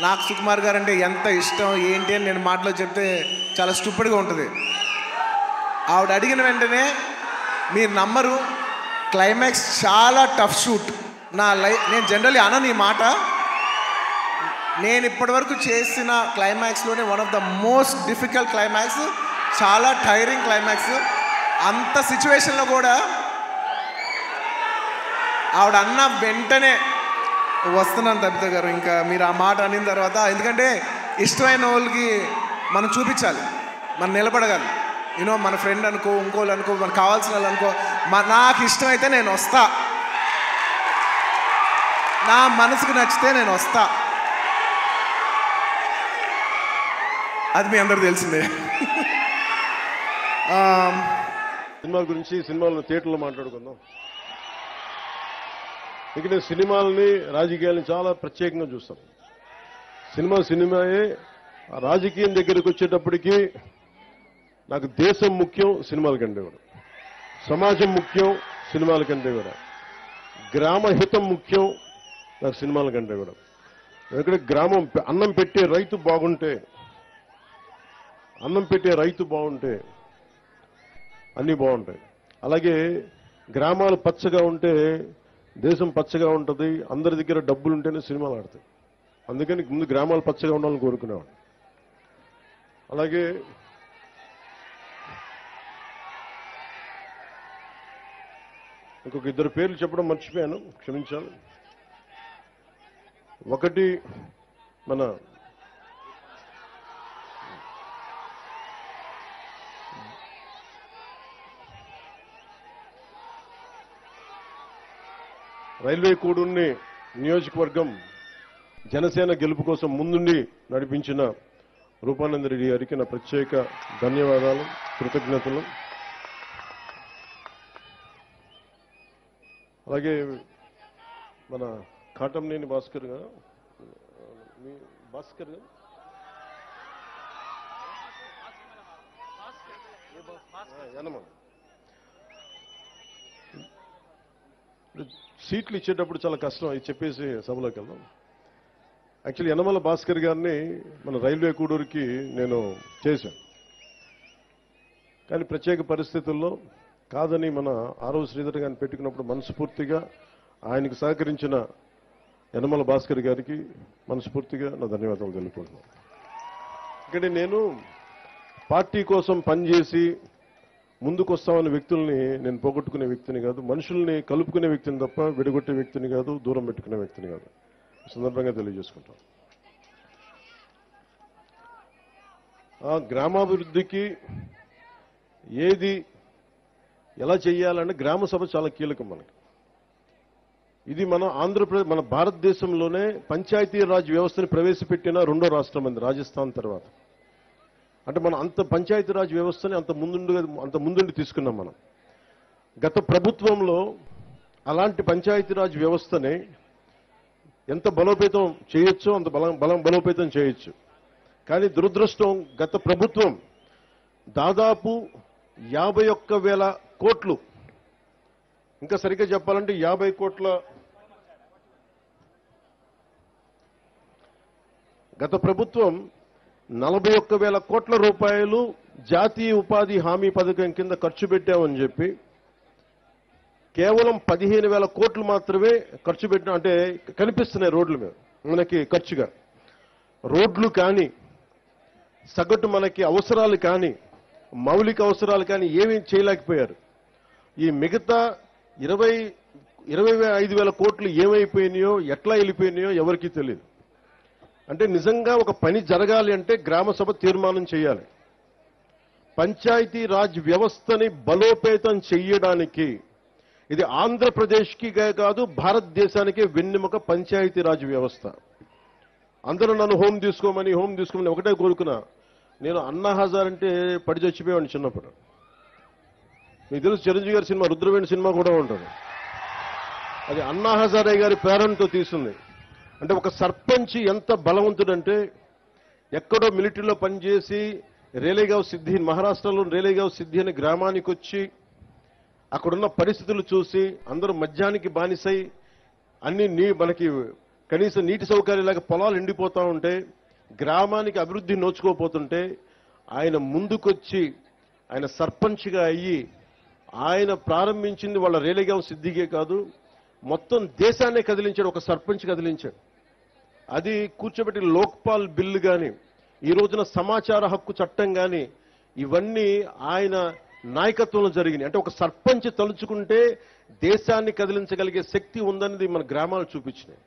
నాకు సుకుమార్ గారు అంటే ఎంత ఇష్టం ఏంటి అని నేను మాటలో చెప్తే చాలా స్టూపిడ్గా ఉంటుంది. ఆవిడ అడిగిన వెంటనే మీరు నమ్మరు, క్లైమాక్స్ చాలా టఫ్ షూట్. నేను జనరల్లీ అనను ఈ మాట. నేను ఇప్పటివరకు చేసిన క్లైమాక్స్లోనే one of the most difficult climax, చాలా టైరింగ్ క్లైమాక్స్. అంత సిచ్యువేషన్లో కూడా ఆవిడ అన్న వెంటనే వస్తున్నాను తబిత గారు, ఇంకా మీరు ఆ మాట అనిన తర్వాత, ఎందుకంటే ఇష్టమైన వాళ్ళకి మనం చూపించాలి, మనం నిలబడగాలి. యూనో మన ఫ్రెండ్ అనుకో, ఇంకోళ్ళు అనుకో, మనకు కావాల్సిన వాళ్ళు అనుకో, నాకు ఇష్టమైతే నేను వస్తా, నా మనసుకు నచ్చితే నేను వస్తా. అది మీ అందరూ తెలిసిందే. సినిమా గురించి సినిమాలను థియేటర్లో మాట్లాడుకుందాం. ఇక నేను సినిమాలని రాజకీయాలని చాలా ప్రత్యేకంగా చూస్తాను. సినిమాయే. రాజకీయం దగ్గరికి వచ్చేటప్పటికి నాకు దేశం ముఖ్యం సినిమాల కంటే కూడా, సమాజం ముఖ్యం సినిమాల కంటే కూడా, గ్రామ హితం ముఖ్యం నాకు సినిమాల కంటే కూడా. ఎందుకంటే గ్రామం అన్నం పెట్టే రైతు బాగుంటే అన్నీ బాగుంటాయి. అలాగే గ్రామాలు పచ్చగా ఉంటే దేశం పచ్చగా ఉంటుంది. అందరి దగ్గర డబ్బులు ఉంటేనే సినిమాలు ఆడతాయి. అందుకని ముందు గ్రామాలు పచ్చగా ఉండాలని కోరుకునేవాడు. అలాగే ఇంకొక ఇద్దరు పేర్లు చెప్పడం మర్చిపోయాను, క్షమించాలి. ఒకటి మన రైల్వే కూడూరుని నియోజకవర్గం జనసేన గెలుపు కోసం ముందుండి నడిపించిన రూపానందరెడ్డి గారికి నా ప్రత్యేక ధన్యవాదాలు, కృతజ్ఞతలు. అలాగే మన కాటంనేని భాస్కర్ గారు, యనమల సీట్లు ఇచ్చేటప్పుడు చాలా కష్టం, ఇది చెప్పేసి సభలోకి వెళ్దాం. యాక్చువల్లీ యనమల భాస్కర్ గారిని మన రైల్వే కూడూరుకి నేను చేశాను. కానీ ప్రత్యేక పరిస్థితుల్లో కాదని మన ఆరవ శ్రీధర్ గారిని పెట్టుకున్నప్పుడు మనస్ఫూర్తిగా ఆయనకు సహకరించిన యనమల భాస్కర్ గారికి మనస్ఫూర్తిగా నా ధన్యవాదాలు తెలుపుకుంటున్నాను. ఇక్కడ నేను పార్టీ కోసం పనిచేసి ముందుకు వస్తామన్న వ్యక్తుల్ని నేను పోగొట్టుకునే వ్యక్తిని కాదు, మనుషుల్ని కలుపుకునే వ్యక్తిని తప్ప విడగొట్టే వ్యక్తిని కాదు, దూరం పెట్టుకునే వ్యక్తిని కాదు. సందర్భంగా తెలియజేసుకుంటాం. ఆ గ్రామాభివృద్ధికి ఏది ఎలా చేయాలంటే గ్రామ సభ చాలా కీలకం మనకి. ఇది మన ఆంధ్రప్రదేశ్, మన భారతదేశంలోనే పంచాయతీరాజ్ వ్యవస్థను ప్రవేశపెట్టిన రెండో రాష్ట్రం అంది రాజస్థాన్ తర్వాత. అంటే మనం అంత పంచాయతీరాజ్ వ్యవస్థని అంత ముందుండి తీసుకున్నాం మనం. గత ప్రభుత్వంలో అలాంటి పంచాయతీరాజ్ వ్యవస్థని ఎంత బలోపేతం చేయొచ్చో అంత బలోపేతం చేయొచ్చు. కానీ దురదృష్టం, గత ప్రభుత్వం దాదాపు 51,000 కోట్లు, ఇంకా సరిగ్గా చెప్పాలంటే 50 కోట్ల, గత ప్రభుత్వం 41,000 కోట్ల రూపాయలు జాతీయ ఉపాధి హామీ పథకం కింద ఖర్చు పెట్టామని చెప్పి కేవలం 15,000 కోట్లు మాత్రమే ఖర్చు పెట్టిన, అంటే కనిపిస్తున్నాయి రోడ్ల మీద మనకి ఖర్చుగా. రోడ్లు కానీ, సగటు మనకి అవసరాలు కానీ, మౌలిక అవసరాలు కానీ ఏమీ చేయలేకపోయారు. ఈ మిగతా 25,000 కోట్లు ఏమైపోయినాయో, ఎట్లా వెళ్ళిపోయినాయో ఎవరికీ తెలియదు. అంటే నిజంగా ఒక పని జరగాలి అంటే గ్రామ సభ తీర్మానం చేయాలి. పంచాయతీ రాజ్ వ్యవస్థని బలోపేతం చేయడానికి ఇది ఆంధ్రప్రదేశ్కి కాదు, భారతదేశానికి వెన్నెముక పంచాయతీ రాజ్ వ్యవస్థ. అందరూ నన్ను హోమ్ తీసుకోమని ఒకటే కోరుకున్నా. నేను అన్నా హజార్ అంటే పడి చచ్చిపోయాను చిన్నప్పుడు. మీకు తెలుసు, చిరంజీవి గారి సినిమా రుద్రవేణి సినిమా కూడా ఉంటుంది. అది అన్నా హజారే గారి ప్రేరణతో తీసింది. అంటే ఒక సర్పంచ్ ఎంత బలవంతుడంటే, ఎక్కడో మిలిటరీలో పనిచేసి రేలేగావ్ సిద్ధి, మహారాష్ట్రలో రేలేగావ్ సిద్ధి అనే గ్రామానికి వచ్చి అక్కడున్న పరిస్థితులు చూసి అందరూ మద్యానికి బానిసై అన్ని మనకి కనీసం నీటి సౌకర్యాలకు పొలాలు ఎండిపోతూ ఉంటే, గ్రామానికి అభివృద్ధి నోచుకోపోతుంటే ఆయన ముందుకొచ్చి ఆయన సర్పంచ్గా అయ్యి ఆయన ప్రారంభించింది వాళ్ళ రేలిగాం సిద్దిగే కాదు, మొత్తం దేశాన్నే కదిలించాడు. ఒక సర్పంచ్ కదిలించాడు. అది కూర్చోబెట్టి లోక్పాల్ బిల్లు కానీ, ఈ రోజున సమాచార హక్కు చట్టం కానీ, ఇవన్నీ ఆయన నాయకత్వంలో జరిగినాయి. అంటే ఒక సర్పంచ్ తలుచుకుంటే దేశాన్ని కదిలించగలిగే శక్తి ఉందన్నది మన గ్రామాలు చూపించినాయి.